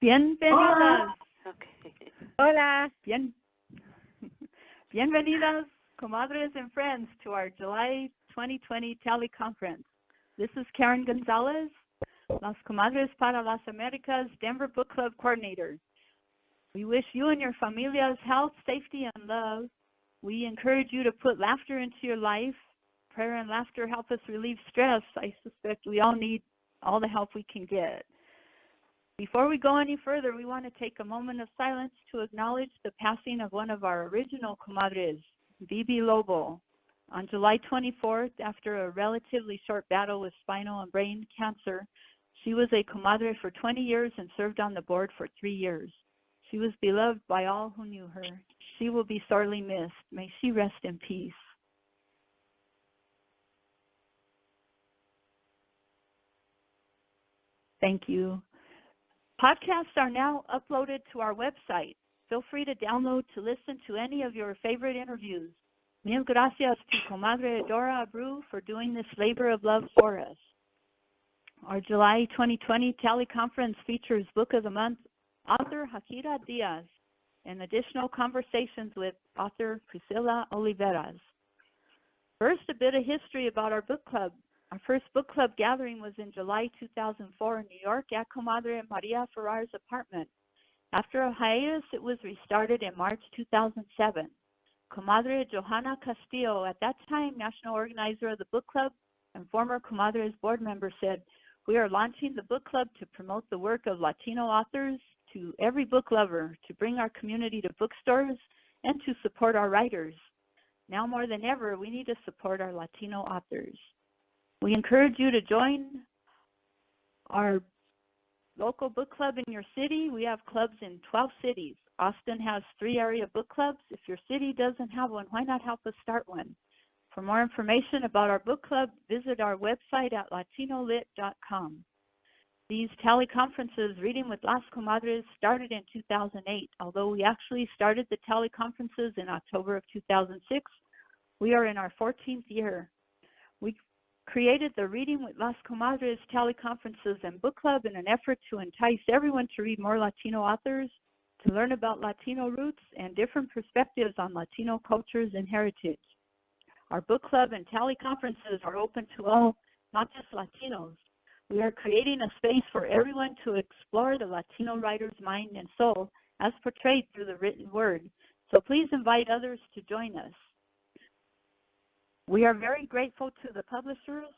Bienvenidas. Okay. Hola. Bienvenidas, comadres and friends, to our July 2020 teleconference. This is Karen Gonzalez, Las Comadres para las Americas Denver Book Club coordinator. We wish you and your familias health, safety, and love. We encourage you to put laughter into your life. Prayer and laughter help us relieve stress. I suspect we all need all the help we can get. Before we go any further, we want to take a moment of silence to acknowledge the passing of one of our original comadres, Bibi Lobo. On July 24th, after a relatively short battle with spinal and brain cancer, she was a comadre for 20 years and served on the board for 3 years. She was beloved by all who knew her. She will be sorely missed. May she rest in peace. Thank you. Podcasts are now uploaded to our website. Feel free to download to listen to any of your favorite interviews. Mil gracias to Comadre Dora Abreu for doing this labor of love for us. Our July 2020 teleconference features Book of the Month author Jaquira Diaz and additional conversations with author Priscilla Oliveras. First, a bit of history about our book club. Our first book club gathering was in July 2004 in New York at Comadre Maria Ferrar's apartment. After a hiatus, it was restarted in March 2007. Comadre Johanna Castillo, at that time national organizer of the book club and former Comadres board member, said, "We are launching the book club to promote the work of Latino authors to every book lover, to bring our community to bookstores, and to support our writers. Now more than ever, we need to support our Latino authors." We encourage you to join our local book club in your city. We have clubs in 12 cities. Austin has 3 area book clubs. If your city doesn't have one, why not help us start one? For more information about our book club, visit our website at latinolit.com. These teleconferences, Reading with Las Comadres, started in 2008. Although we actually started the teleconferences in October of 2006, we are in our 14th year. We created the Reading with Las Comadres teleconferences and book club in an effort to entice everyone to read more Latino authors, to learn about Latino roots and different perspectives on Latino cultures and heritage. Our book club and teleconferences are open to all, not just Latinos. We are creating a space for everyone to explore the Latino writer's mind and soul as portrayed through the written word. So please invite others to join us. We are very grateful to the publishers,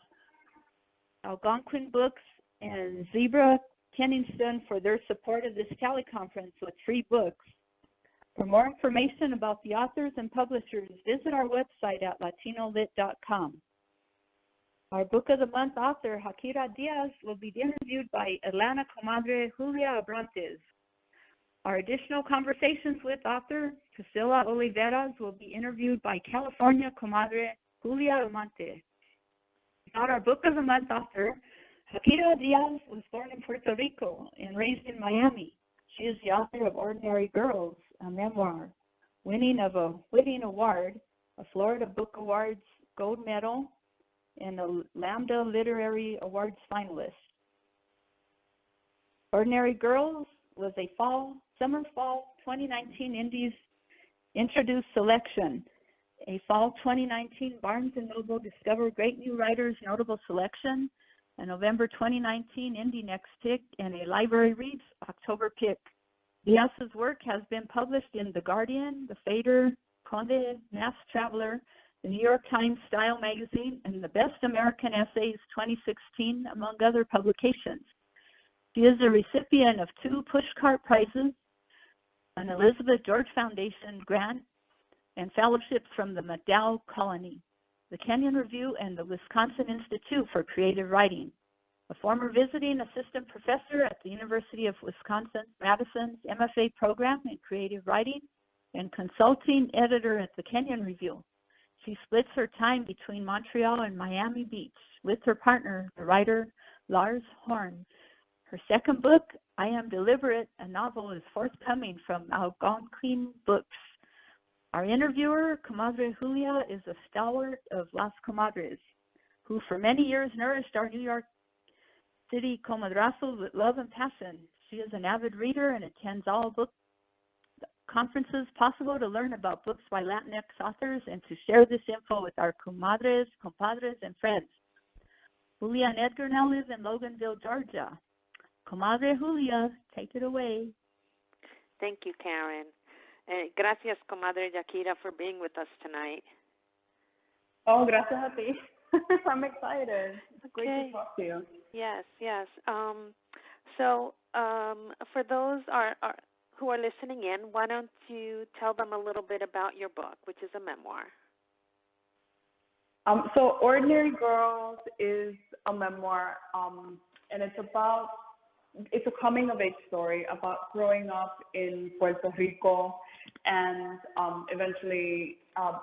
Algonquin Books and Zebra Kennington, for their support of this teleconference with free books. For more information about the authors and publishers, visit our website at latinolit.com. Our Book of the Month author, Jaquira Diaz, will be interviewed by Atlanta comadre Julia Abrantes. Our additional conversations with author Priscilla Oliveras will be interviewed by California comadre Julia Amante. About our Book of the Month author, Jaquira Diaz was born in Puerto Rico and raised in Miami. She is the author of Oridnary Girls, a memoir, winning of a Whitting Award, a Florida Book Awards Gold Medal, and a Lambda Literary Awards finalist. Oridnary Girls was a summer-fall 2019 Indies Introduced selection. A fall 2019 Barnes & Noble Discover Great New Writers Notable Selection, a November 2019 Indie Next Pick, and a Library Reads October Pick. Diaz's work has been published in The Guardian, The Fader, Condé Nast Traveler, the New York Times Style Magazine, and the Best American Essays 2016, among other publications. She is a recipient of 2 Pushcart Prizes, an Elizabeth George Foundation grant, and fellowships from the MacDowell Colony, the Kenyon Review, and the Wisconsin Institute for Creative Writing. A former visiting assistant professor at the University of Wisconsin-Madison's MFA program in creative writing and consulting editor at the Kenyon Review. She splits her time between Montreal and Miami Beach with her partner, the writer Lars Horn. Her second book, I Am Deliberate, a novel, is forthcoming from Algonquin Books. Our interviewer, Comadre Julia, is a stalwart of Las Comadres, who for many years nourished our New York City comadrazos with love and passion. She is an avid reader and attends all book conferences possible to learn about books by Latinx authors and to share this info with our comadres, compadres, and friends. Julia and Edgar now live in Loganville, Georgia. Comadre Julia, take it away. Thank you, Karen. Gracias, Comadre Jaquira, for being with us tonight. Oh, gracias a ti. I'm excited. It's great to talk to you. Yes, yes. So for those who are listening in, why don't you tell them a little bit about your book, which is a memoir? So Oridnary Girls is a memoir, and it's a coming-of-age story about growing up in Puerto Rico and eventually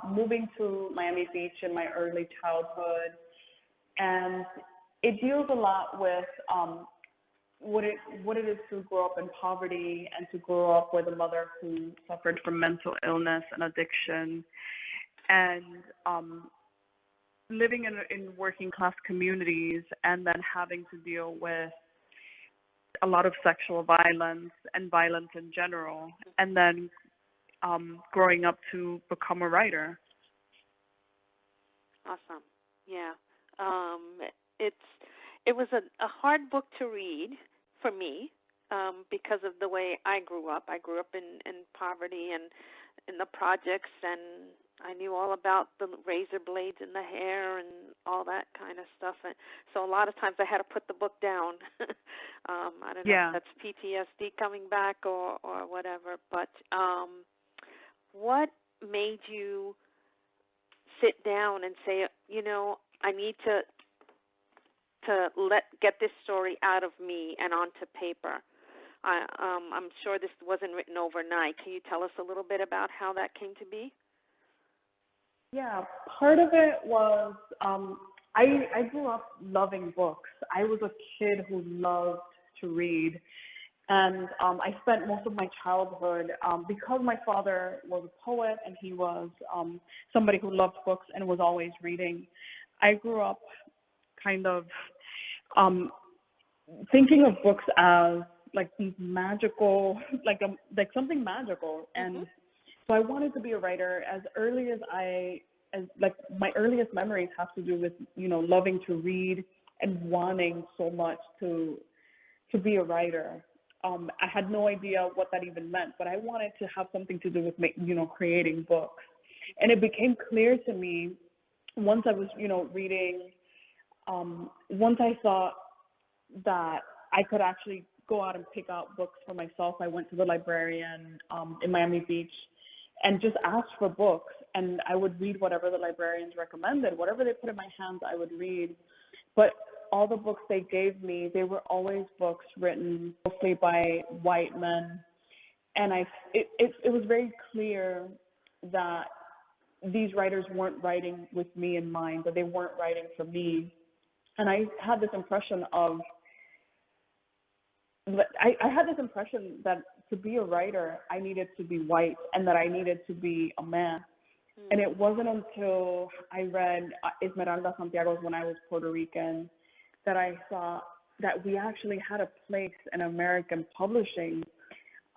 moving to Miami Beach in my early childhood. And it deals a lot with what it is to grow up in poverty and to grow up with a mother who suffered from mental illness and addiction, and living in working class communities, and then having to deal with a lot of sexual violence and violence in general, and then growing up to become a writer. Awesome. Yeah. It was a hard book to read for me because of the way I grew up. I grew up in poverty and in the projects, and I knew all about the razor blades in the hair and all that kind of stuff. And so a lot of times I had to put the book down. I don't know if that's PTSD coming back or whatever. But what made you sit down and say, I need to get this story out of me and onto paper? I'm sure this wasn't written overnight. Can you tell us a little bit about how that came to be? Yeah, part of it was I grew up loving books. I was a kid who loved to read, and I spent most of my childhood, because my father was a poet and he was somebody who loved books and was always reading. I grew up kind of thinking of books as like these magical, like something magical, and so I wanted to be a writer as early as my earliest memories have to do with loving to read and wanting so much to be a writer. I had no idea what that even meant, but I wanted to have something to do with creating books, and it became clear to me once I was reading. Once I saw that I could actually go out and pick out books for myself, I went to the librarian in Miami Beach and just asked for books, and I would read whatever the librarians recommended. Whatever they put in my hands, I would read. But all the books they gave me, they were always books written mostly by white men, and it was very clear that these writers weren't writing with me in mind, that they weren't writing for me. And I had this impression that to be a writer, I needed to be white and that I needed to be a man. And it wasn't until I read Esmeralda Santiago's When I Was Puerto Rican that I saw that we actually had a place in American publishing.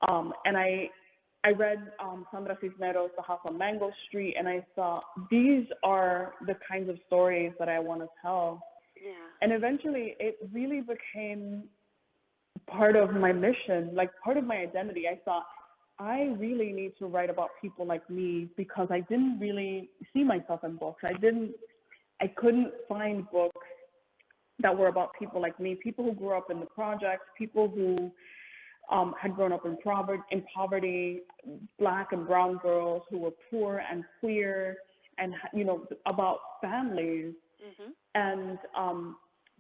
And I read Sandra Cisneros' The House on Mango Street, and I thought, these are the kinds of stories that I want to tell. Yeah. And eventually it really became part of my mission, like part of my identity. I thought, I really need to write about people like me because I didn't really see myself in books. I couldn't find books that were about people like me, people who grew up in the projects, people who had grown up in poverty, Black and brown girls who were poor and queer, and about families. And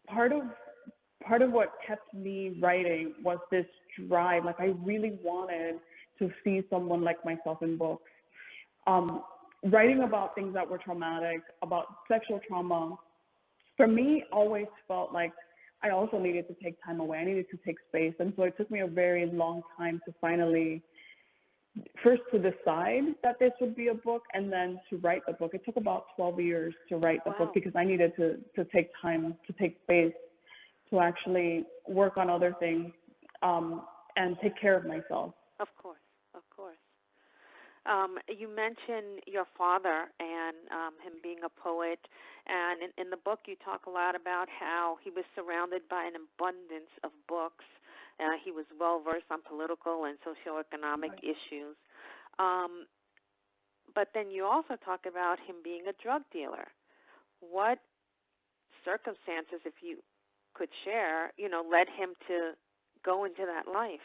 part of what kept me writing was this drive. Like, I really wanted to see someone like myself in books. Writing about things that were traumatic, about sexual trauma, for me always felt like I also needed to take time away. I needed to take space. And so it took me a very long time to finally, first to decide that this would be a book, and then to write the book. It took about 12 years to write the book because I needed to take time, to take space, to actually work on other things. and take care of myself. Of course, of course. You mentioned your father and him being a poet, and in the book you talk a lot about how he was surrounded by an abundance of books. He was well-versed on political and socioeconomic issues. But then you also talk about him being a drug dealer. What circumstances, if you could share, led him to go into that life?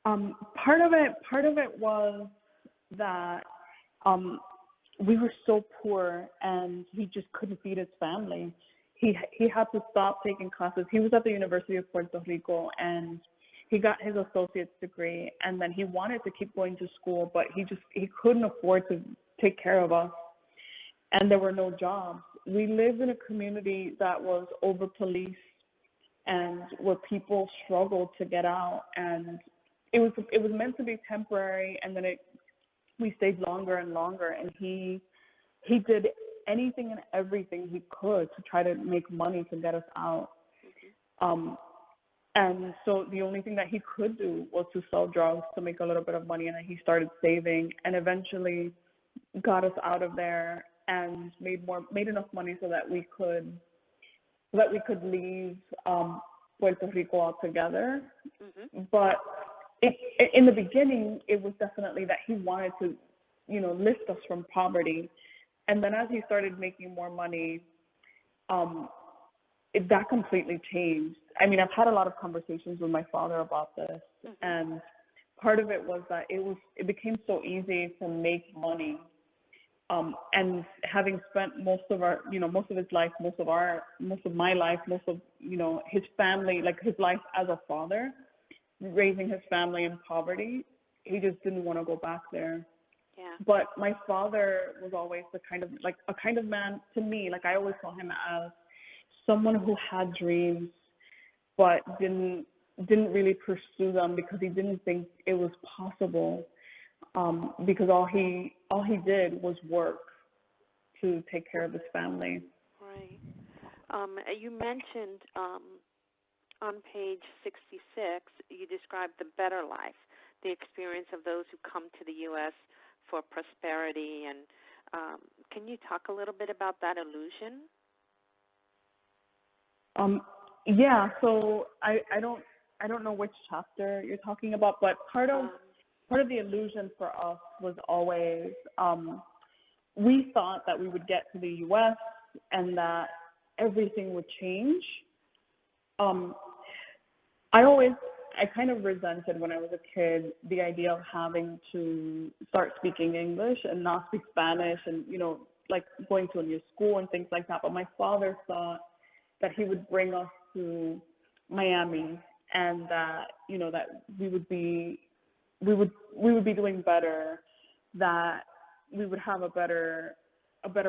Part of it was that we were so poor and he just couldn't feed his family. He had to stop taking classes. He was at the University of Puerto Rico and he got his associate's degree, and then he wanted to keep going to school, but he couldn't afford to take care of us, and there were no jobs. We lived in a community that was over-policed and where people struggled to get out, and it was meant to be temporary, and then we stayed longer and longer, and he did anything and everything he could to try to make money to get us out. And so the only thing that he could do was to sell drugs to make a little bit of money, and then he started saving and eventually got us out of there and made enough money so that we could leave Puerto Rico altogether. But in the beginning, it was definitely that he wanted to, lift us from poverty. And then as he started making more money, that completely changed. I mean, I've had a lot of conversations with my father about this, and part of it was that it became so easy to make money. And having spent most of his life, most of my life, most of his family, like his life as a father, raising his family in poverty, he just didn't want to go back there. Yeah. But my father was always a kind of man to me. Like I always saw him as someone who had dreams, but didn't really pursue them because he didn't think it was possible. Because all he did was work to take care of his family. Right. You mentioned on page 66, you described the better life, the experience of those who come to the U.S. for prosperity, and can you talk a little bit about that illusion? Yeah. So I don't know which chapter you're talking about, but part of the illusion for us was always we thought that we would get to the U.S. and that everything would change. I kind of resented when I was a kid the idea of having to start speaking English and not speak Spanish and, like going to a new school and things like that. But my father thought that he would bring us to Miami and that, that we would be doing better, that we would have a better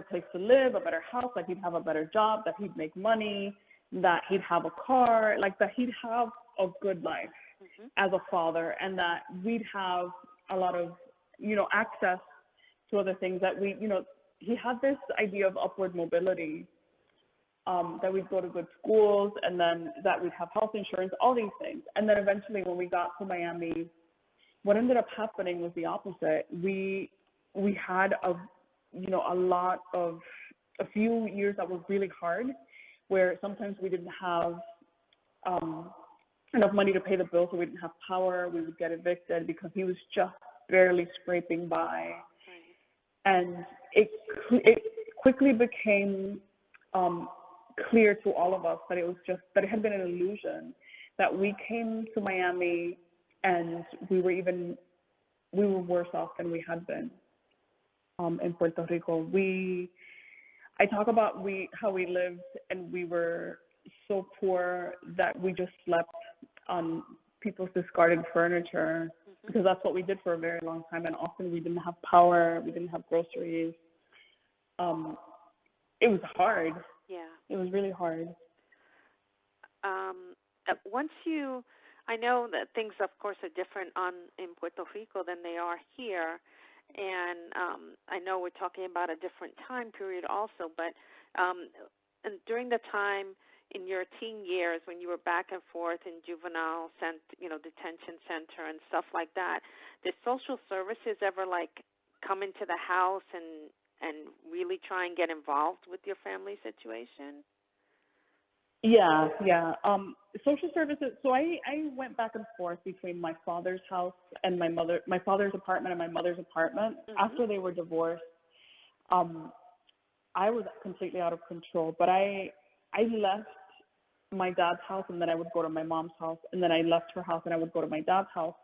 place to live, a better house, that he'd have a better job, that he'd make money, that he'd have a car, like that he'd have a good life as a father, and that we'd have a lot of, access to other things that he had this idea of upward mobility, that we'd go to good schools and then that we'd have health insurance, all these things. And then eventually when we got to Miami, what ended up happening was the opposite. We had a few years that were really hard, where sometimes we didn't have enough money to pay the bills, so we didn't have power. We would get evicted because he was just barely scraping by. And it quickly became clear to all of us that it had been an illusion, that we came to Miami and we were worse off than we had been in Puerto Rico. I talk about how we lived, and we were so poor that we just slept on people's discarded furniture, because that's what we did for a very long time, and often we didn't have power, we didn't have groceries. It was hard. Yeah. It was really hard. I know that things, of course, are different in Puerto Rico than they are here, and I know we're talking about a different time period also, but and during the time in your teen years when you were back and forth in juvenile detention center and stuff like that, did social services ever come into the house and really try and get involved with your family situation? Yeah. Social services. So I went back and forth between my father's house and my father's apartment and my mother's apartment. After they were divorced. I was completely out of control, but I left my dad's house and then I would go to my mom's house, and then I left her house and I would go to my dad's house.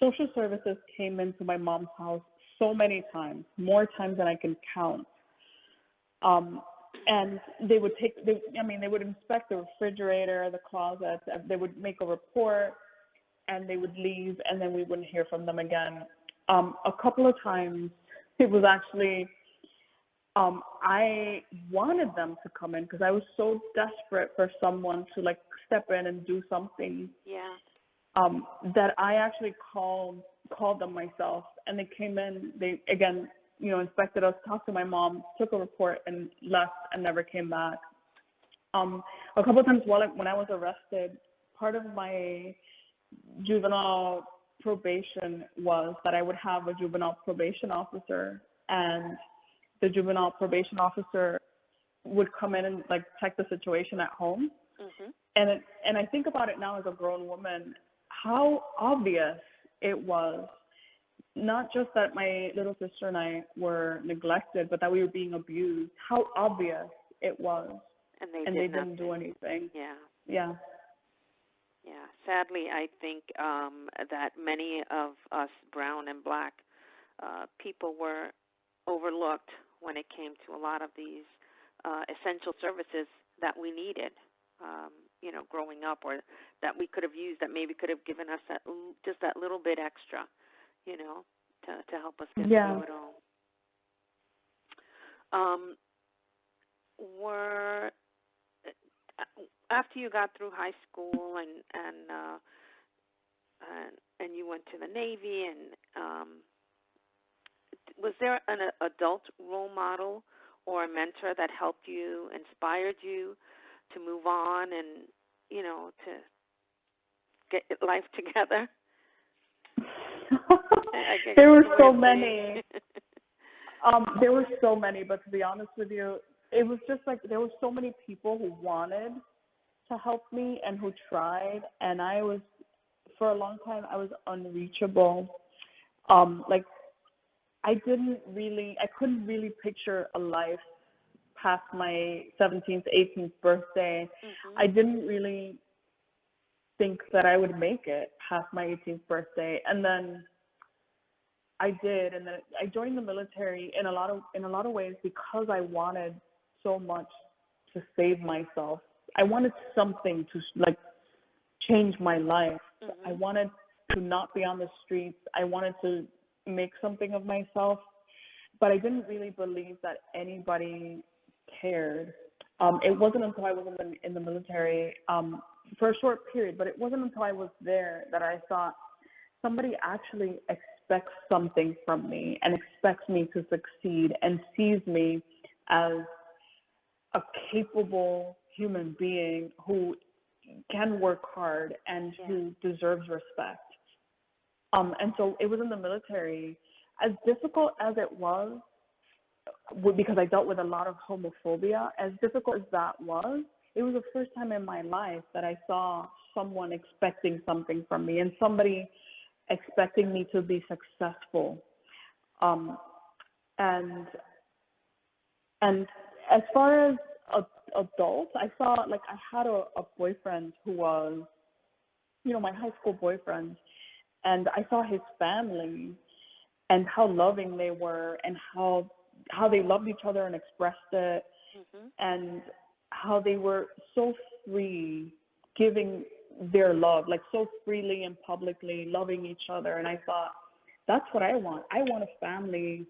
Social services came into my mom's house so many times, more times than I can count. And they would they would inspect the refrigerator, the closet, they would make a report, and they would leave, and then we wouldn't hear from them again. A couple of times it was actually, I wanted them to come in because I was so desperate for someone to step in and do something. Yeah. That I actually called them myself, and they came in. They again, inspected us, talked to my mom, took a report, and left, and never came back. A couple of times when I was arrested, part of my juvenile probation was that I would have a juvenile probation officer, and the juvenile probation officer would come in and check the situation at home. And I think about it now as a grown woman, how obvious it was, not just that my little sister and I were neglected, but that we were being abused. How obvious it was. And they didn't do anything. Yeah. Sadly, I think that many of us brown and black people were overlooked when it came to a lot of these essential services that we needed, growing up, or that we could have used, that maybe could have given us just that little bit extra, to help us get through it all. After you got through high school and you went to the Navy, and was there an adult role model or a mentor that helped you, inspired you to move on and, to get life together? There were so many. There were so many, but to be honest with you, it was just there were so many people who wanted to help me and who tried, and for a long time, I was unreachable. I couldn't really picture a life past my 17th, 18th birthday. I didn't really think that I would make it past my 18th birthday, and then I did, and then I joined the military in a lot of ways because I wanted so much to save myself. I wanted something to change my life. I wanted to not be on the streets. I wanted to make something of myself, but I didn't really believe that anybody cared. It wasn't until I was in the military for a short period, but it wasn't until I was there that I thought somebody actually expects something from me and expects me to succeed and sees me as a capable human being who can work hard and who deserves respect. And so it was in the military, as difficult as it was, because I dealt with a lot of homophobia, as difficult as that was, it was the first time in my life that I saw someone expecting something from me and somebody expecting me to be successful. And as far as adults, I saw, I had a boyfriend who was, my high school boyfriend, and I saw his family and how loving they were and how they loved each other and expressed it, and how they were so free giving their love, so freely and publicly loving each other. And I thought, that's what I want. I want a family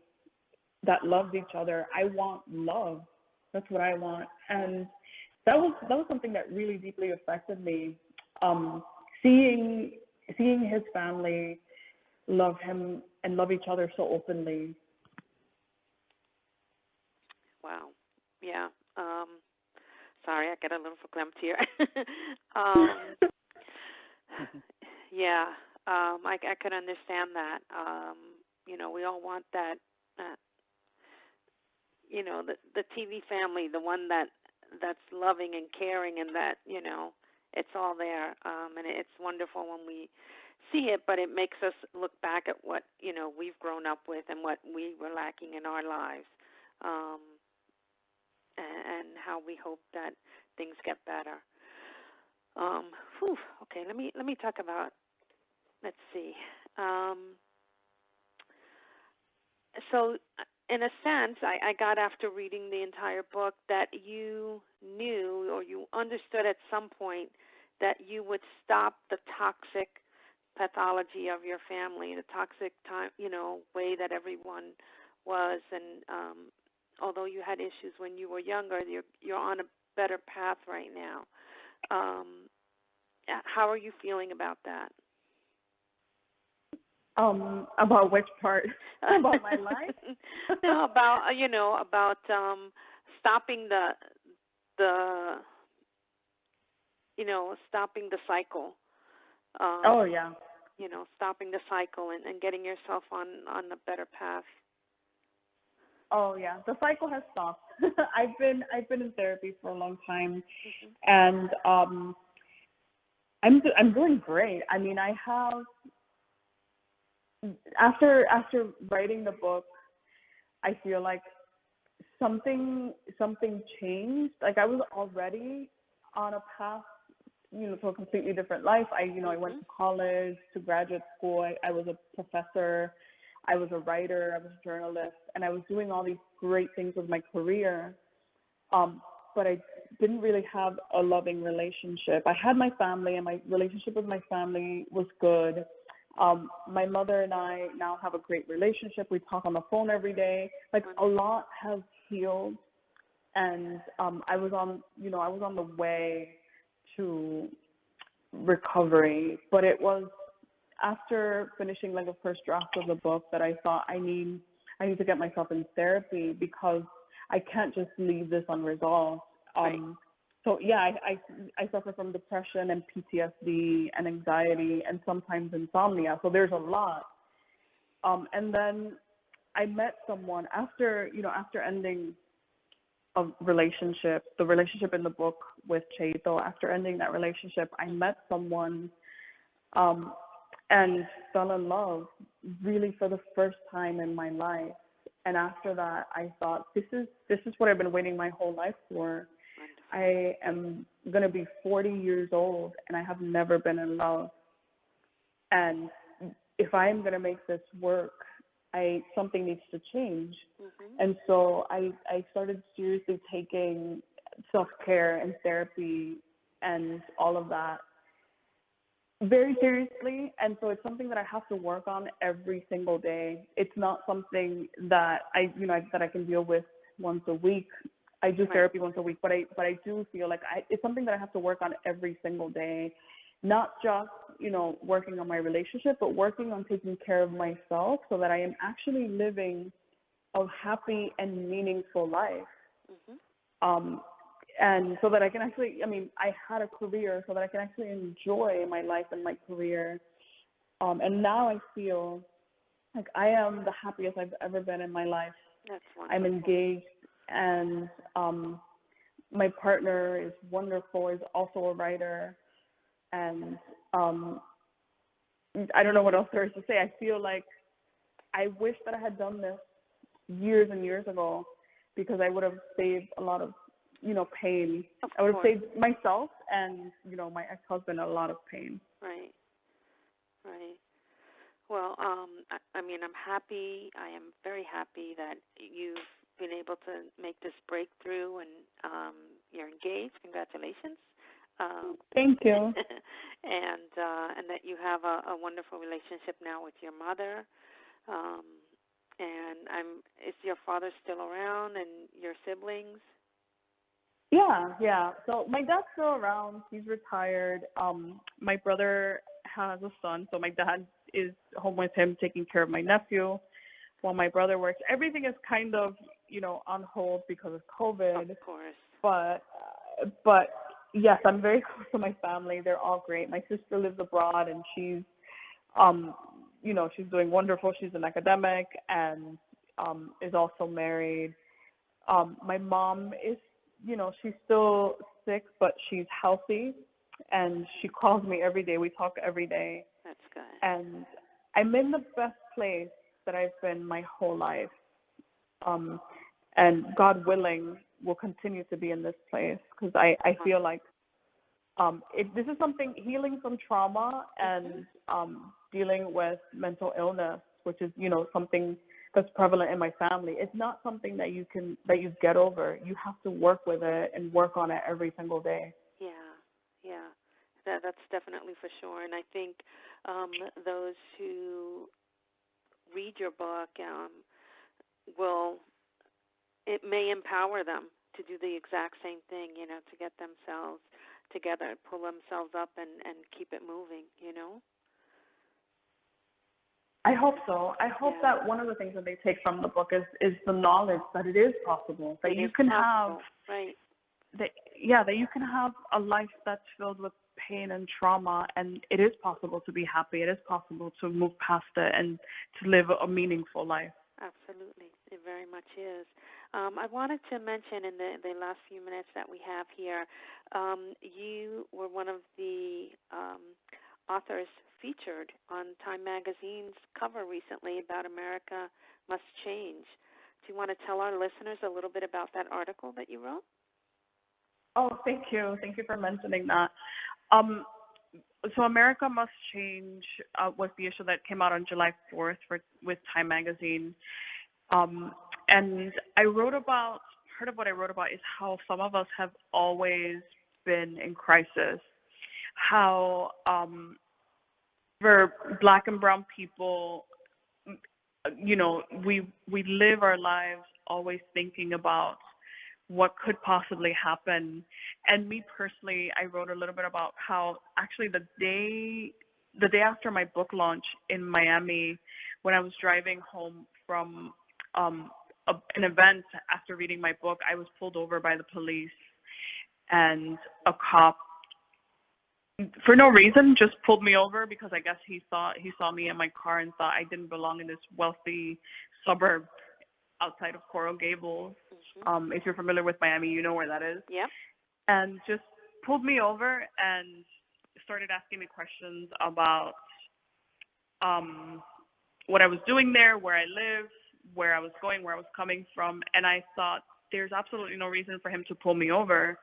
that loves each other. I want love. That's what I want. And that was something that really deeply affected me. Seeing his family love him and love each other so openly. Wow. Yeah. sorry, I get a little verklempt here. Yeah, I can understand that. We all want that, the TV family, the one that's loving and caring, and that, it's all there. And it's wonderful when we see it, but it makes us look back at what, we've grown up with and what we were lacking in our lives, and how we hope that things get better. Okay, let me talk about, let's see. So in a sense, I got, after reading the entire book, that you knew or you understood at some point that you would stop the toxic pathology of your family, the toxic way that everyone was. And although you had issues when you were younger, you're on a better path right now. How are you feeling about that? About which part? About my life? No, about stopping stopping the cycle. Oh yeah. Stopping the cycle and getting yourself on a better path. Oh yeah, the cycle has stopped. I've been in therapy for a long time, mm-hmm. and I'm doing great. I mean, I have, after writing the book, I feel like something changed. Like I was already on a path, to a completely different life. I went to college, to graduate school. I was a professor. I was a writer. I was a journalist, and I was doing all these great things with my career. But I didn't really have a loving relationship. I had my family, and my relationship with my family was good. My mother and I now have a great relationship. We talk on the phone every day. Like a lot has healed, and I was on the way to recovery. But it was after finishing like the first draft of the book that I thought I need to get myself in therapy, because I can't just leave this unresolved. Right. So yeah, I suffer from depression and PTSD and anxiety and sometimes insomnia. So there's a lot. And then I met someone after ending a relationship, the relationship in the book with Cheito. After ending that relationship, I met someone and fell in love really for the first time in my life. And after that, I thought, this is what I've been waiting my whole life for. I am going to be 40 years old, and I have never been in love. And if I am going to make this work, something needs to change. Mm-hmm. And so I started seriously taking self-care and therapy and all of that very seriously. And so it's something that I have to work on every single day. It's not something that I can deal with once a week. I do therapy once a week, but I do feel like it's something that I have to work on every single day, not just, working on my relationship, but working on taking care of myself so that I am actually living a happy and meaningful life. Mm-hmm. And so that I can actually, I had a career so that I can actually enjoy my life and my career. And now I feel like I am the happiest I've ever been in my life. That's wonderful. I'm engaged, and my partner is wonderful, is also a writer. And I don't know what else there is to say. I feel like I wish that I had done this years and years ago, because I would have saved a lot of pain. I would have saved myself and, my ex-husband a lot of pain. Right. Well, I'm happy. I am very happy that you've been able to make this breakthrough, and you're engaged. Congratulations. Thank you. And that you have a wonderful relationship now with your mother. Is your father still around, and your siblings? Yeah. So my dad's still around. He's retired. My brother has a son, so my dad is home with him taking care of my nephew while my brother works. Everything is kind of, on hold because of COVID. Of course. But but yes, I'm very close to my family. They're all great. My sister lives abroad, and she's, she's doing wonderful. She's an academic and is also married. My mom is, she's still sick, but she's healthy, and she calls me every day. We talk every day. That's good. And I'm in the best place that I've been my whole life. And God willing, will continue to be in this place, because I feel like this is something, healing from trauma and dealing with mental illness, which is, something that's prevalent in my family. It's not something that you get over. You have to work with it and work on it every single day. Yeah. That's definitely for sure. And I think those who read your book it may empower them to do the exact same thing, to get themselves together, pull themselves up and keep it moving, I hope so. I hope that one of the things that they take from the book is the knowledge that it is possible, that you can have, right. that you can have a life that's filled with pain and trauma, and it is possible to be happy. It is possible to move past it and to live a meaningful life. Absolutely. It very much is. I wanted to mention in the last few minutes that we have here, you were one of the authors featured on Time Magazine's cover recently about America Must Change. Do you want to tell our listeners a little bit about that article that you wrote? Oh, thank you. Thank you for mentioning that. So America Must Change was the issue that came out on July 4th with Time Magazine. And I wrote about, part of what I wrote about is how some of us have always been in crisis, how for Black and brown people, we live our lives always thinking about what could possibly happen. And me personally, I wrote a little bit about how actually the day after my book launch in Miami, when I was driving home from an event after reading my book, I was pulled over by the police, and a cop, for no reason, just pulled me over because I guess he saw me in my car and thought I didn't belong in this wealthy suburb outside of Coral Gables. If you're familiar with Miami, you know where that is. Yep. And just pulled me over and started asking me questions about what I was doing there, where I live, where I was going, where I was coming from. And I thought, there's absolutely no reason for him to pull me over.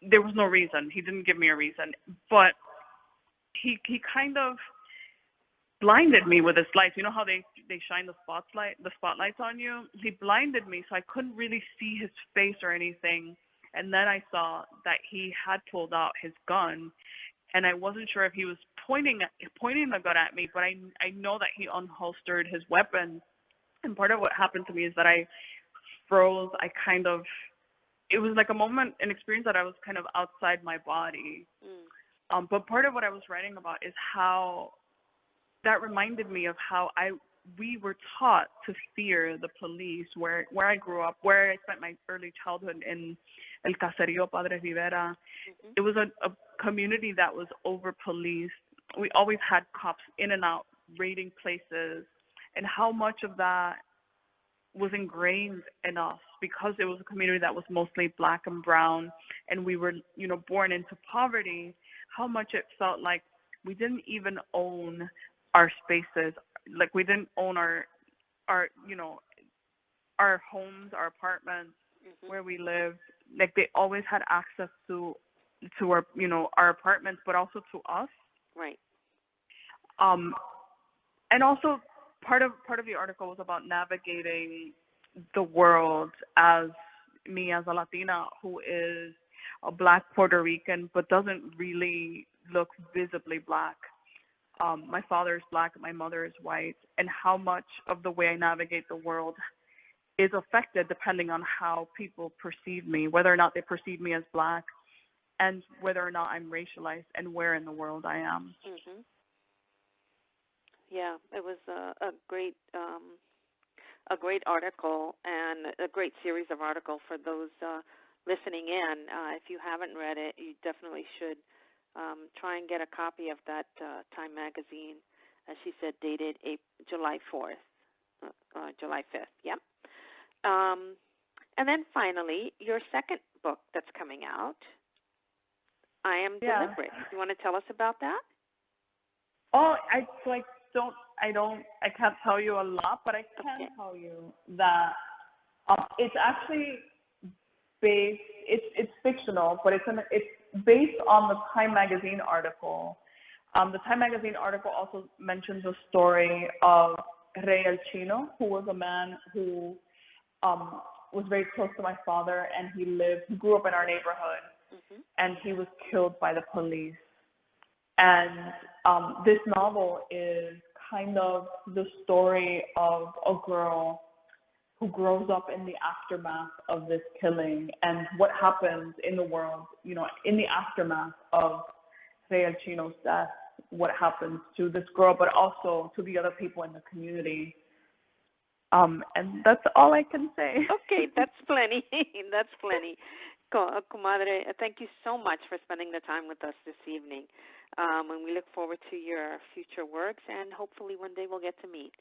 There was no reason. He didn't give me a reason. But he kind of blinded me with his lights. You know how they shine the spotlights on you? He blinded me, so I couldn't really see his face or anything. And then I saw that he had pulled out his gun, and I wasn't sure if he was pointing the gun at me, but I know that he unholstered his weapon. And part of what happened to me is that I froze. It was like an experience that I was kind of outside my body. But part of what I was writing about is how that reminded me of how we were taught to fear the police, where I grew up, where I spent my early childhood in El Caserío Padre Rivera. It was a community that was over-policed. We always had cops in and out raiding places, and how much of that was ingrained in us because it was a community that was mostly Black and brown, and we were, born into poverty, how much it felt like we didn't even own our spaces. Like we didn't own our homes, our apartments, where we lived. Like they always had access to our, our apartments, but also to us. Right. And also part of the article was about navigating the world as me, as a Latina who is a Black Puerto Rican, but doesn't really look visibly Black. My father is Black, my mother is white, and how much of the way I navigate the world is affected depending on how people perceive me, whether or not they perceive me as Black, and whether or not I'm racialized, and where in the world I am. Yeah, it was a great article and a great series of articles for those listening in, if you haven't read it, you definitely should try and get a copy of that Time magazine, as she said, dated July 4th, July 5th. Yep. And then finally, your second book that's coming out, I Am Deliberate. You want to tell us about that? Oh, I can't tell you a lot, but I can tell you that it's actually based. It's fictional, but it's based on the Time magazine article. The Time magazine article also mentions a story of Rey El Chino, who was a man who was very close to my father, and he grew up in our neighborhood, and he was killed by the police. And this novel is kind of the story of a girl who grows up in the aftermath of this killing and what happens in the world, in the aftermath of Rey El Chino's death, what happens to this girl, but also to the other people in the community. And that's all I can say. Okay, that's plenty. That's plenty. Comadre, thank you so much for spending the time with us this evening. And we look forward to your future works, and hopefully one day we'll get to meet.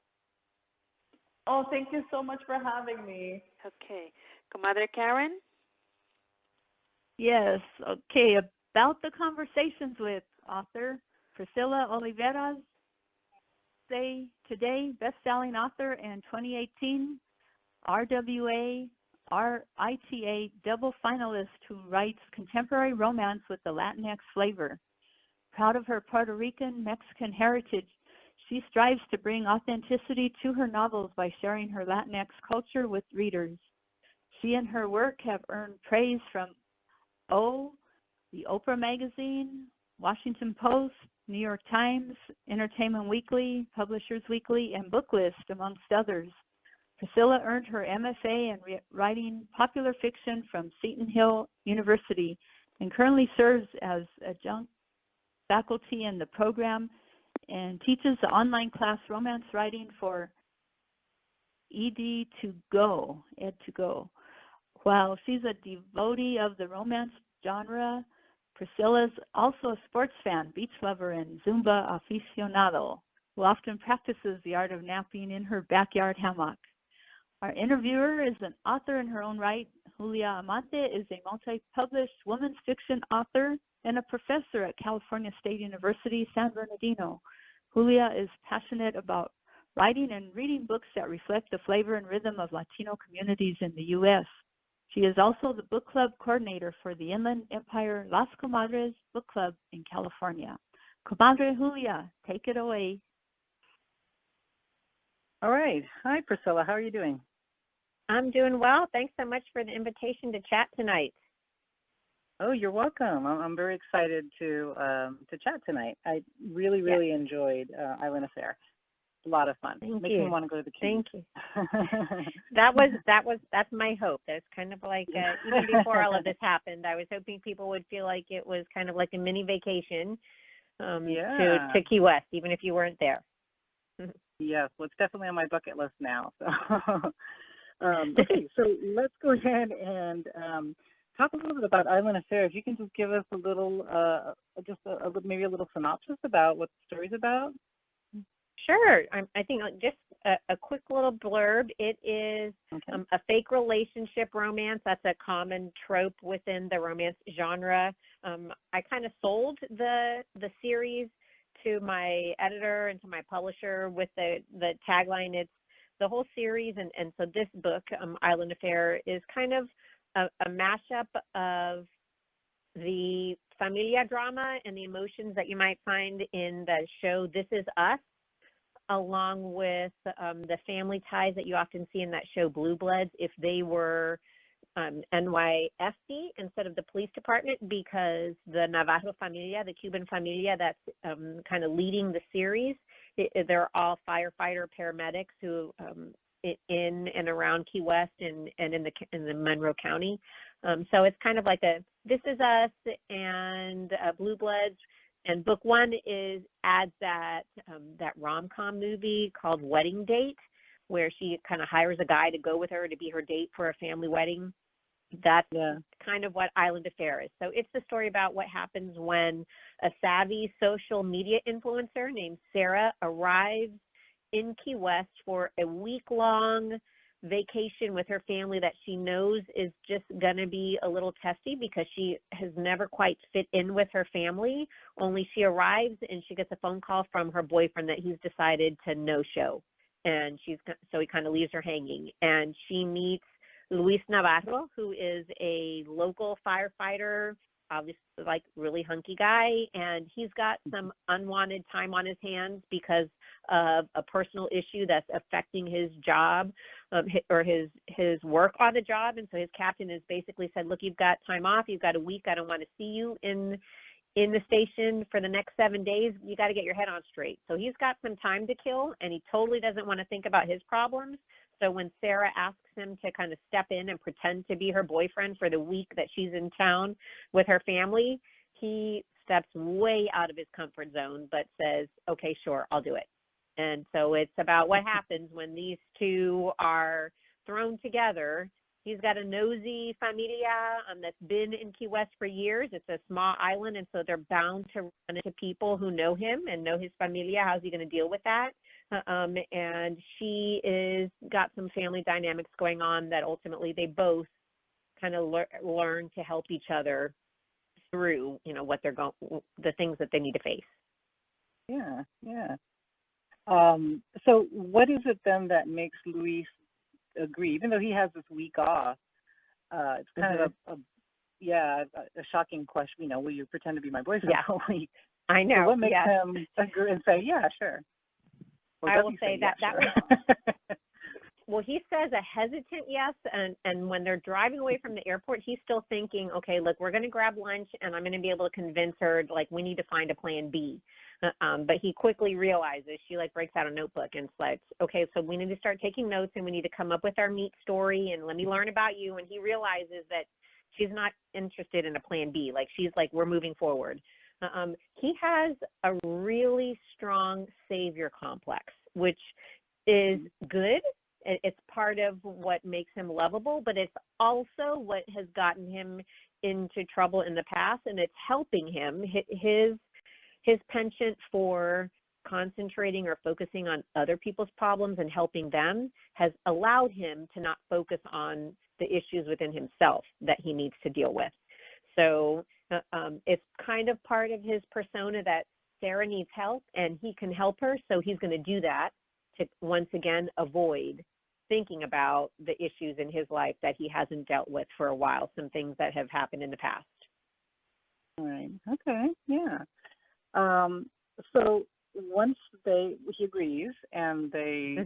Oh, thank you so much for having me. Okay. Comadre Karen? Yes, okay. About the conversations with author Priscilla Oliveras, say today, best-selling author and 2018 RWA RITA double finalist who writes contemporary romance with the Latinx flavor. Proud of her Puerto Rican Mexican heritage, she strives to bring authenticity to her novels by sharing her Latinx culture with readers. She and her work have earned praise from the Oprah magazine, Washington Post, New York Times, Entertainment Weekly, Publishers Weekly, and Booklist, amongst others. Priscilla earned her MFA in writing popular fiction from Seton Hill University and currently serves as adjunct faculty in the program and teaches the online class Romance Writing for Ed2Go. While she's a devotee of the romance genre, Priscilla's also a sports fan, beach lover, and Zumba aficionado, who often practices the art of napping in her backyard hammock. Our interviewer is an author in her own right. Julia Amante is a multi-published women's fiction author and a professor at California State University, San Bernardino. Julia is passionate about writing and reading books that reflect the flavor and rhythm of Latino communities in the U.S. She is also the book club coordinator for the Inland Empire Las Comadres Book Club in California. Comadre Julia, take it away. All right. Hi, Priscilla. How are you doing? I'm doing well. Thanks so much for the invitation to chat tonight. Oh, you're welcome. I'm very excited to chat tonight. I really enjoyed Island Affair. A lot of fun. Makes me want to go to the Keys. Thank you. That's my hope. That's kind of like even before all of this happened, I was hoping people would feel like it was kind of like a mini vacation to Key West, even if you weren't there. Yes, well, it's definitely on my bucket list now. So, okay, so let's go ahead and talk a little bit about Island Affair. If you can just give us a little, maybe a little synopsis about what the story's about. Sure. I think just a quick little blurb. It is a fake relationship romance. That's a common trope within the romance genre. I kind of sold the series to my editor and to my publisher with the tagline. It's the whole series, and so this book, Island Affair, is kind of a mashup of the familia drama and the emotions that you might find in the show This Is Us, along with the family ties that you often see in that show Blue Bloods, if they were NYFD instead of the police department, because the Navarro familia, the Cuban familia that's kind of leading the series, they're all firefighter paramedics who in and around Key West and in the Monroe County. So it's kind of like a This Is Us and Blue Bloods. And book one adds that rom-com movie called Wedding Date, where she kind of hires a guy to go with her to be her date for a family wedding. that's kind of what Island Affair is. So it's the story about what happens when a savvy social media influencer named Sarah arrives in Key West for a week-long vacation with her family that she knows is just going to be a little testy because she has never quite fit in with her family. Only she arrives and she gets a phone call from her boyfriend that he's decided to no-show. And so he kind of leaves her hanging. And she meets Luis Navarro, who is a local firefighter, obviously like really hunky guy, and he's got some unwanted time on his hands because of a personal issue that's affecting his job or his work on the job. And so his captain has basically said, look, you've got time off, you've got a week, I don't want to see you in the station for the next 7 days. You got to get your head on straight. So he's got some time to kill, and he totally doesn't want to think about his problems. So when Sarah asks him to kind of step in and pretend to be her boyfriend for the week that she's in town with her family, he steps way out of his comfort zone, but says, okay, sure, I'll do it. And so it's about what happens when these two are thrown together. He's got a nosy familia that's been in Key West for years. It's a small island, and so they're bound to run into people who know him and know his familia. How's he going to deal with that? And she is got some family dynamics going on that ultimately they both kind of learn to help each other through, what they're going, the things that they need to face. Yeah. So what is it then that makes Luis agree, even though he has this week off? It's kind of a shocking question. Will you pretend to be my boyfriend for a week? I know. So what makes him agree and say, yeah, sure? I will say that was, well, he says a hesitant yes, and when they're driving away from the airport, he's still thinking, okay, look, we're going to grab lunch, and I'm going to be able to convince her, like, we need to find a plan B. But he quickly realizes, she, breaks out a notebook and it's like, okay, so we need to start taking notes, and we need to come up with our meat story, and let me learn about you. And he realizes that she's not interested in a plan B. She's like, we're moving forward. He has a really strong savior complex, which is good. It's part of what makes him lovable, but it's also what has gotten him into trouble in the past, and it's helping him. His penchant for concentrating or focusing on other people's problems and helping them has allowed him to not focus on the issues within himself that he needs to deal with. So it's kind of part of his persona that Sarah needs help and he can help her, so he's going to do that to once again avoid thinking about the issues in his life that he hasn't dealt with for a while, some things that have happened in the past. Right. Okay. Yeah. So once he agrees and they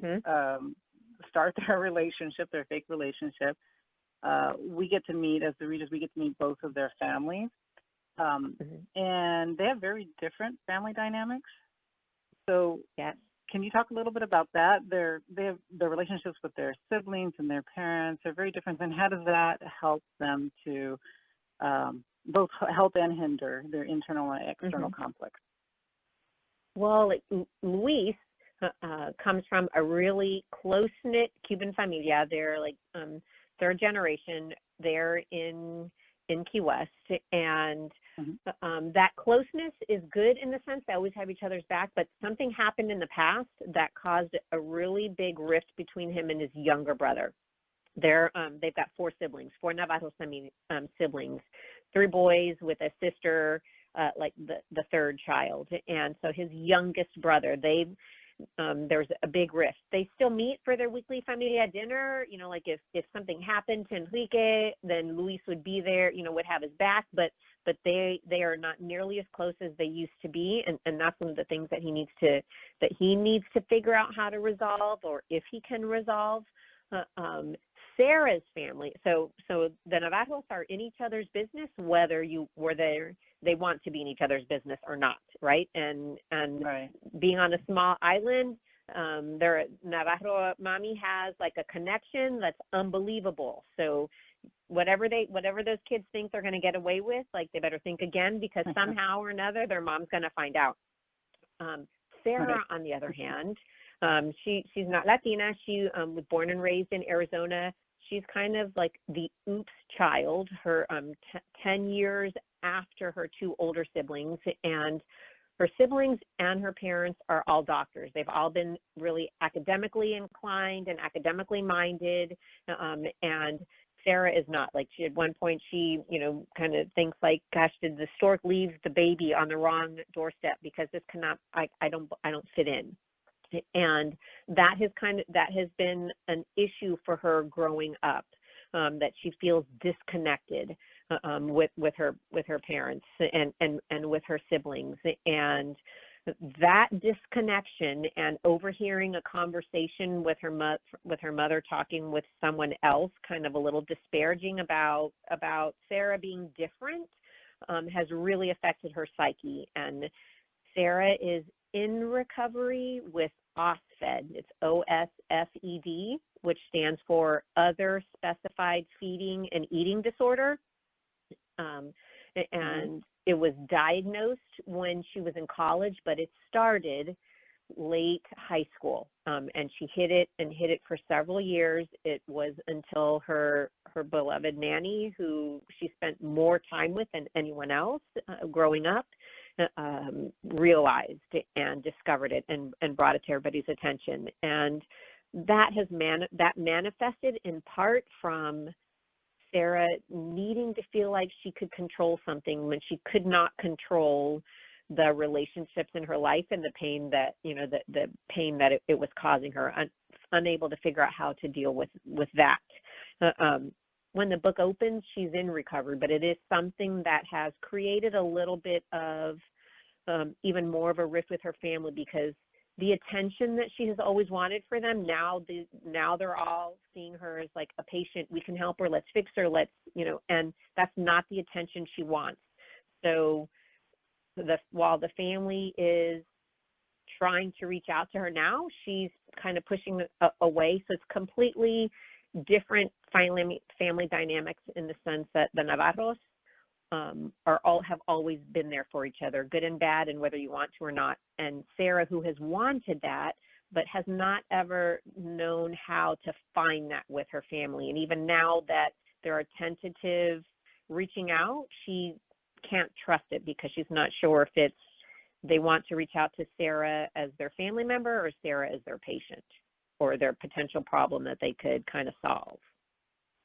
start their relationship, their fake relationship, we get to meet, as the readers, we get to meet both of their families. And they have very different family dynamics. So can you talk a little bit about that? They have their relationships with their siblings and their parents are very different. And how does that help them to both help and hinder their internal and external conflicts? Well, Luis comes from a really close-knit Cuban familia. They're third generation. They're in Key West, and that closeness is good in the sense they always have each other's back, but something happened in the past that caused a really big rift between him and his younger brother. They've got four Navarro siblings, 3 boys with a sister, the third child. And so his youngest brother, there's a big rift. They still meet for their weekly familia dinner. If something happened to Enrique, then Luis would be there, would have his back, but they are not nearly as close as they used to be. And that's one of the things that he needs to figure out how to resolve, or if he can resolve. Sarah's family, so the Navarros are in each other's business, whether they want to be in each other's business or not, right? And being on a small island, their Navarro mommy has a connection that's unbelievable. So whatever those kids think they're going to get away with, they better think again, because somehow or another their mom's going to find out. Sarah, on the other hand, She's not Latina. She was born and raised in Arizona. She's kind of like the oops child. Her 10 years after her two older siblings, and her siblings and her parents are all doctors. They've all been really academically inclined and academically minded, and Sarah is not. Like, she, at one point, she, kind of thinks like, gosh, did the stork leave the baby on the wrong doorstep, because this cannot, I don't fit in. And that has been an issue for her growing up, that she feels disconnected with her parents and with her siblings. And that disconnection, and overhearing a conversation with her mother talking with someone else, kind of a little disparaging about Sarah being different, has really affected her psyche. And Sarah is in recovery with OSFED. It's OSFED, which stands for Other Specified Feeding and Eating Disorder. And it was diagnosed when she was in college, but it started late high school. And she hid it for several years. It was until her beloved nanny, who she spent more time with than anyone else growing up, realized and discovered it and brought it to everybody's attention. And that manifested in part from Sarah needing to feel like she could control something when she could not control the relationships in her life, and the pain that the pain that it was causing her, unable to figure out how to deal with that. When the book opens, she's in recovery, but it is something that has created a little bit of even more of a rift with her family, because the attention that she has always wanted for them, now they're all seeing her as like a patient. We can help her. Let's fix her. And that's not the attention she wants. So while the family is trying to reach out to her now, she's kind of pushing away. So it's completely different family dynamics, in the sense that the Navarros have always been there for each other, good and bad, and whether you want to or not. And Sarah, who has wanted that, but has not ever known how to find that with her family. And even now that there are tentative reaching out, she can't trust it, because she's not sure if they want to reach out to Sarah as their family member, or Sarah as their patient, or their potential problem that they could kind of solve.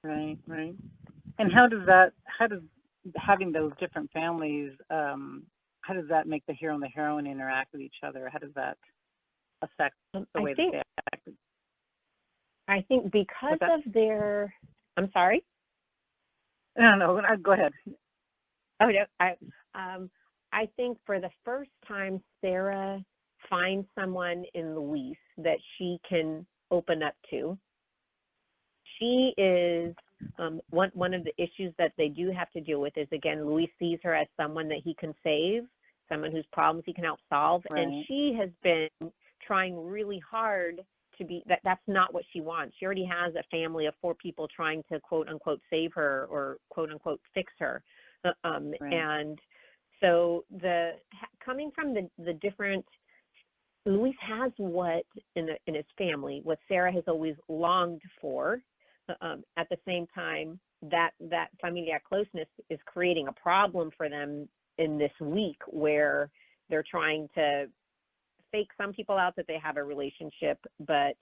Right. And how does having those different families, how does that make the hero and the heroine interact with each other? How does that affect the way that they act? I think because of their, I'm sorry? No, go ahead. Oh, no, I think for the first time, Sarah finds someone in Luis that she can open up to. She is, one of the issues that they do have to deal with is, again, Luis sees her as someone that he can save, someone whose problems he can help solve. Right. And she has been trying really hard to be, that's not what she wants. She already has a family of 4 people trying to, quote unquote, save her, or quote unquote fix her. Right. And so coming from the different, Luis has what in his family, what Sarah has always longed for. At the same time, that familiar closeness is creating a problem for them in this week, where they're trying to fake some people out that they have a relationship, but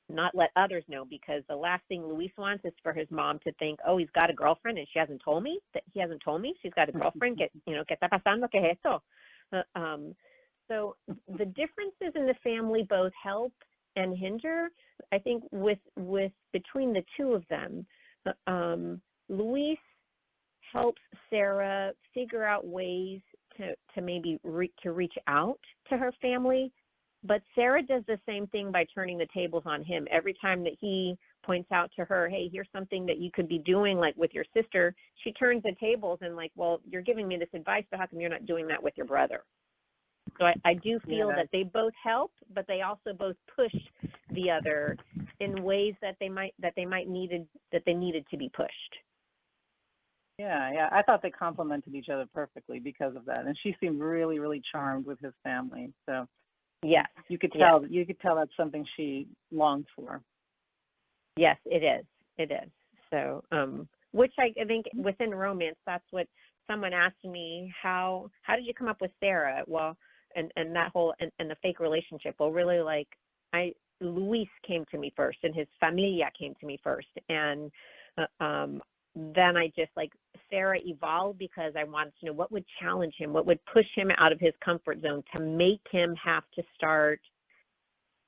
not let others know, because the last thing Luis wants is for his mom to think, oh, he's got a girlfriend and she hasn't told me. She's got a girlfriend. ¿Qué está pasando? ¿Qué es esto? So the differences in the family both help and hinder. I think with between the two of them, Luis helps Sarah figure out ways to maybe to reach out to her family, but Sarah does the same thing by turning the tables on him. Every time that he points out to her, hey, here's something that you could be doing, like with your sister, she turns the tables and like, well, you're giving me this advice, but how come you're not doing that with your brother? So I do feel that they both help, but they also both push the other in ways that they needed to be pushed. Yeah. I thought they complemented each other perfectly because of that, and she seemed really, really charmed with his family. So Yes. You could tell. You could tell that's something she longs for. Yes, it is. It is. So, which I think within romance, that's what someone asked me. How did you come up with Sarah? Well, and that whole and the fake relationship. Well, really, like Luis came to me first, and his familia came to me first, and then I just like Sarah evolved because I wanted to know what would challenge him, what would push him out of his comfort zone to make him have to start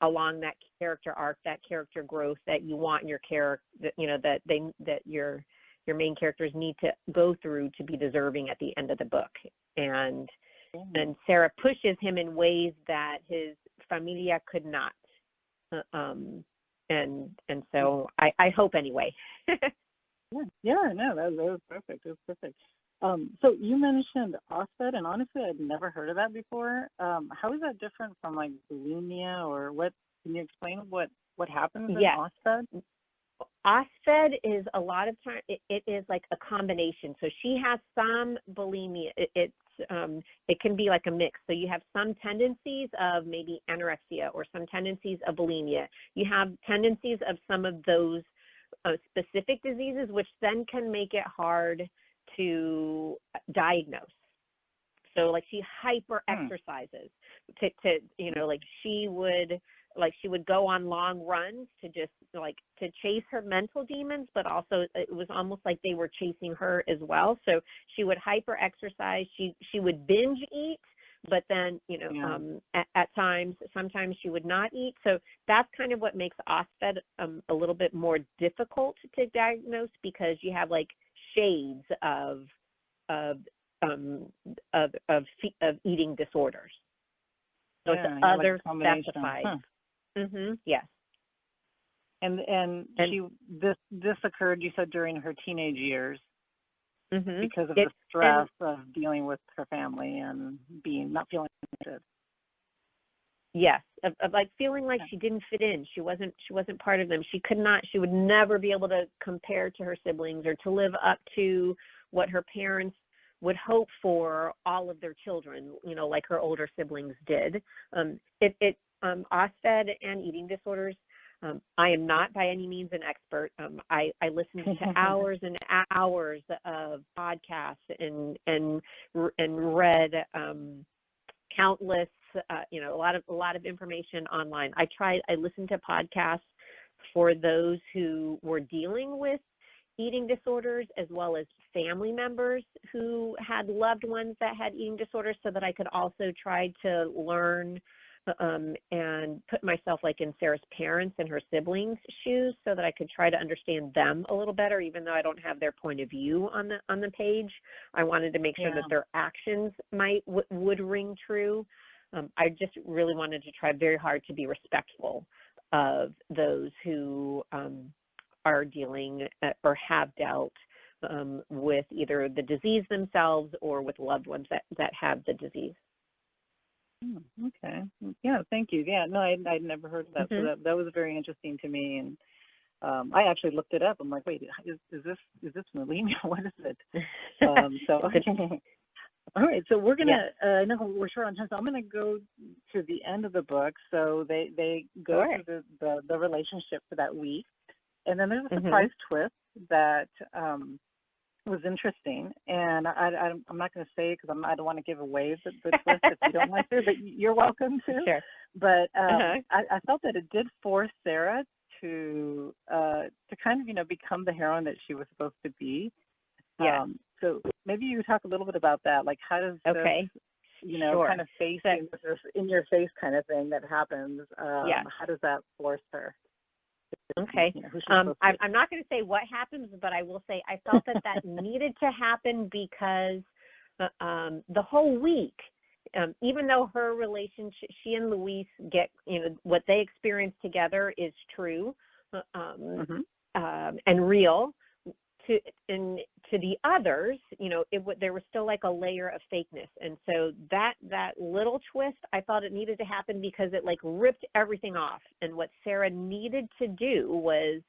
along that character arc, that character growth that you want in your character, that your main characters need to go through to be deserving at the end of the book. And Sarah pushes him in ways that his familia could not. And so I hope anyway. No, that was perfect. It was perfect. So you mentioned Osped, and honestly, I'd never heard of that before. How is that different from like bulimia, or what? Can you explain what happens in Osped? Osped is a lot of time. It is like a combination. So she has some bulimia. It can be like a mix. So you have some tendencies of maybe anorexia or some tendencies of bulimia. You have tendencies of some of those specific diseases, which then can make it hard to diagnose. So like she hyper exercises to like she would go on long runs to just like to chase her mental demons, but also it was almost like they were chasing her as well. So she would hyper exercise. She would binge eat, but then, at times, sometimes she would not eat. So that's kind of what makes Osped a little bit more difficult to diagnose, because you have like shades of eating disorders. So it's other specified. Yes. And this occurred, you said, during her teenage years. Because of the stress of dealing with her family and not feeling connected. Yes, of like feeling like she didn't fit in. She wasn't part of them. She would never be able to compare to her siblings or to live up to what her parents would hope for all of their children, like her older siblings did. Osped and eating disorders. I am not by any means an expert. I listened to hours and hours of podcasts and read countless, a lot of information online. I listened to podcasts for those who were dealing with eating disorders, as well as family members who had loved ones that had eating disorders, so that I could also try to learn and put myself like in Sarah's parents and her siblings' shoes, so that I could try to understand them a little better, even though I don't have their point of view on the page. I wanted to make sure that their actions would ring true. I just really wanted to try very hard to be respectful of those who are dealing or have dealt with either the disease themselves or with loved ones that have the disease. Okay. Yeah, thank you. Yeah, no, I'd never heard of that. So that was very interesting to me, and I actually looked it up. I'm like, wait, is this bulimia? What is it? Okay. All right, so we're gonna. I know we're short on time, so I'm gonna go to the end of the book. So they go through the relationship for that week, and then there's a surprise twist that was interesting, and I'm not going to say it because I don't want to give away the twist if you don't want to, but you're welcome to. Sure. But I felt that it did force Sarah to kind of become the heroine that she was supposed to be. Yeah. So maybe you talk a little bit about that. Like, how does this, kind of facing this in your face kind of thing that happens? How does that force her? Okay. I'm not going to say what happens, but I will say I felt that needed to happen because the whole week, even though her relationship, she and Luis get, what they experience together is true and real. To the others, there was still like a layer of fakeness, and so that little twist, I thought it needed to happen because it like ripped everything off. And what Sarah needed to do was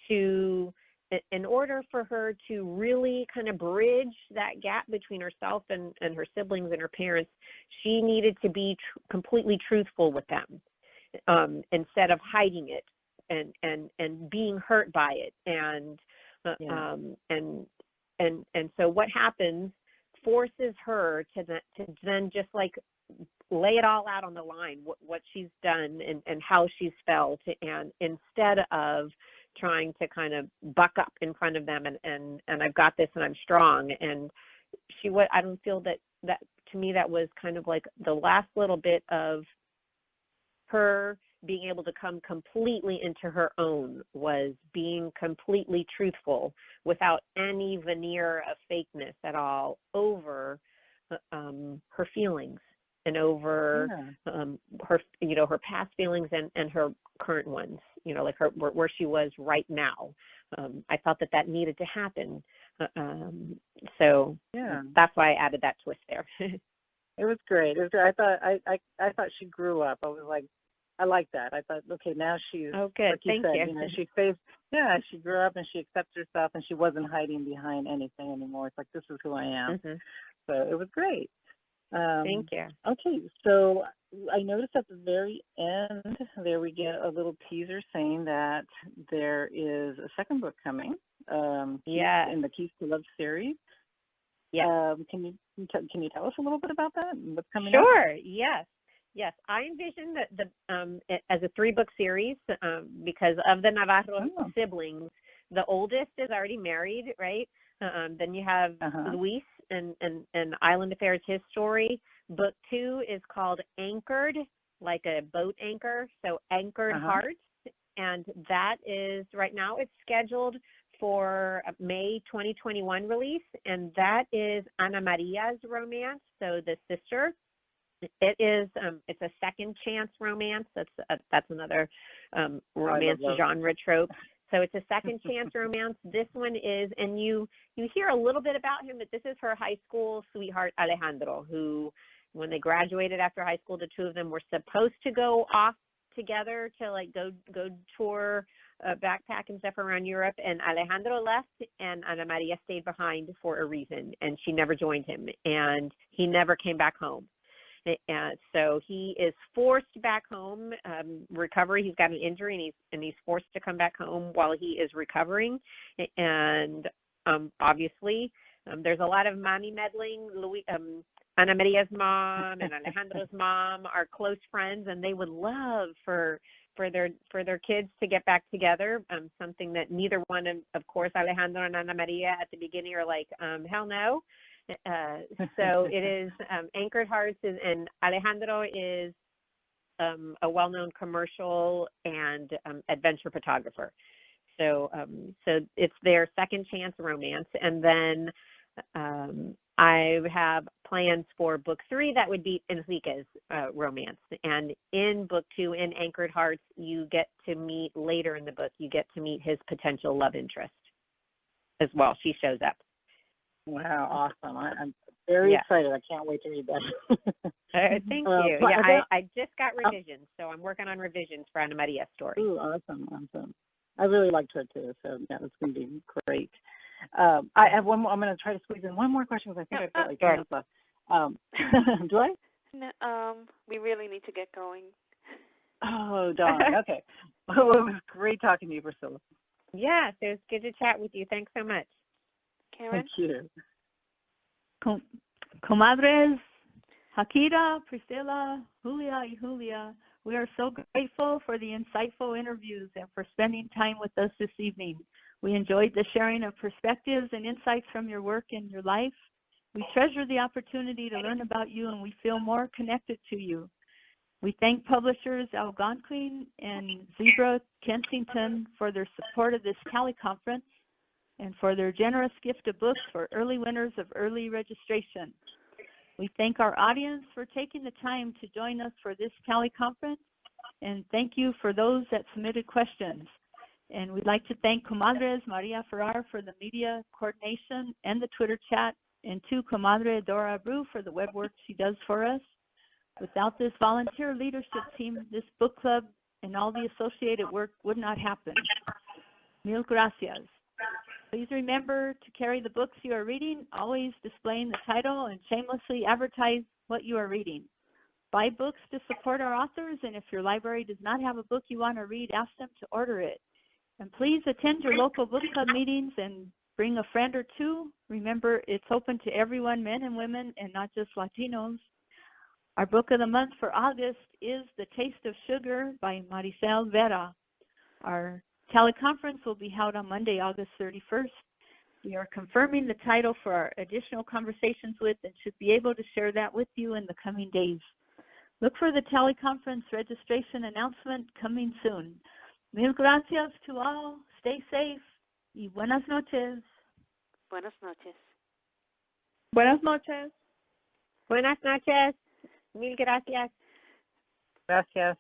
to in order for her to really kind of bridge that gap between herself and her siblings and her parents, she needed to be completely truthful with them, instead of hiding it and being hurt by it. And so what happens forces her to then just like lay it all out on the line, what she's done and how she's felt, and instead of trying to kind of buck up in front of them and I've got this and I'm strong. And I don't feel that to me, that was kind of like the last little bit of her being able to come completely into her own, was being completely truthful without any veneer of fakeness at all over her feelings and over her past feelings and her current ones, like where she was right now. I felt that needed to happen. So that's why I added that twist there. It was great. I thought she grew up. I was like, I like that. I thought, okay, now she's, good. like you Thank said, you. She grew up and she accepts herself and she wasn't hiding behind anything anymore. It's like, this is who I am. Mm-hmm. So it was great. Thank you. Okay, so I noticed at the very end there we get a little teaser saying that there is a second book coming. In the Keys to Love series. Yeah. Can you tell us a little bit about that and what's coming Sure. up? Yes. I envision it as a 3-book series because of the Navarro siblings. The oldest is already married, right? Then you have Luis and Island Affairs, his story. Book 2 is called Anchored, like a boat anchor, so Anchored Hearts. And that is, right now, it's scheduled for May 2021 release. And that is Ana Maria's romance, so the sister. It is, it's a second chance romance. That's another romance genre trope. So it's a second chance romance. This one is, and you hear a little bit about him, but this is her high school sweetheart, Alejandro, who, when they graduated after high school, the two of them were supposed to go off together to like go tour, backpack and stuff around Europe. And Alejandro left and Ana Maria stayed behind for a reason. And she never joined him and he never came back home. And so he is forced back home, recovery. He's got an injury and he's forced to come back home while he is recovering. And obviously there's a lot of mommy meddling. Ana Maria's mom and Alejandro's mom are close friends, and they would love for their kids to get back together. Something that neither one of course, Alejandro and Ana Maria at the beginning are like, hell no. So it is Anchored Hearts, and Alejandro is a well-known commercial and adventure photographer. So it's their second chance romance. And then I have plans for book 3 that would be Enrique's romance. And in book 2, in Anchored Hearts, you get to meet, later in the book, you get to meet his potential love interest as well. She shows up. Wow, awesome. I'm very excited. I can't wait to read that. Thank you. I just got revisions, so I'm working on revisions for Ana Maria's story. Ooh, awesome. I really liked her too, so it's going to be great. I have one more. I'm going to try to squeeze in one more question because I think I've got like 2 minutes left. Do I? No, we really need to get going. Oh, darn. Okay. Well, it was great talking to you, Priscilla. Yes, it was good to chat with you. Thanks so much. Karen? Thank you. Comadres, Jaquira, Priscilla, Julia, we are so grateful for the insightful interviews and for spending time with us this evening. We enjoyed the sharing of perspectives and insights from your work and your life. We treasure the opportunity to learn about you, and we feel more connected to you. We thank publishers Algonquin and Zebra Kensington for their support of this Cali conference and for their generous gift of books for early winners of early registration. We thank our audience for taking the time to join us for this Cali conference, and thank you for those that submitted questions. And we'd like to thank Comadres Maria Ferrar for the media coordination and the Twitter chat, and to Comadre Dora Abreu for the web work she does for us. Without this volunteer leadership team, this book club and all the associated work would not happen. Mil gracias. Please remember to carry the books you are reading, always displaying the title and shamelessly advertise what you are reading. Buy books to support our authors, and if your library does not have a book you want to read, ask them to order it. And please attend your local book club meetings and bring a friend or two. Remember, it's open to everyone, men and women, and not just Latinos. Our book of the month for August is The Taste of Sugar by Maricel Vera. Our teleconference will be held on Monday, August 31st. We are confirming the title for our additional conversations with and should be able to share that with you in the coming days. Look for the teleconference registration announcement coming soon. Mil gracias to all. Stay safe. Y buenas noches. Buenas noches. Buenas noches. Buenas noches. Mil gracias. Gracias.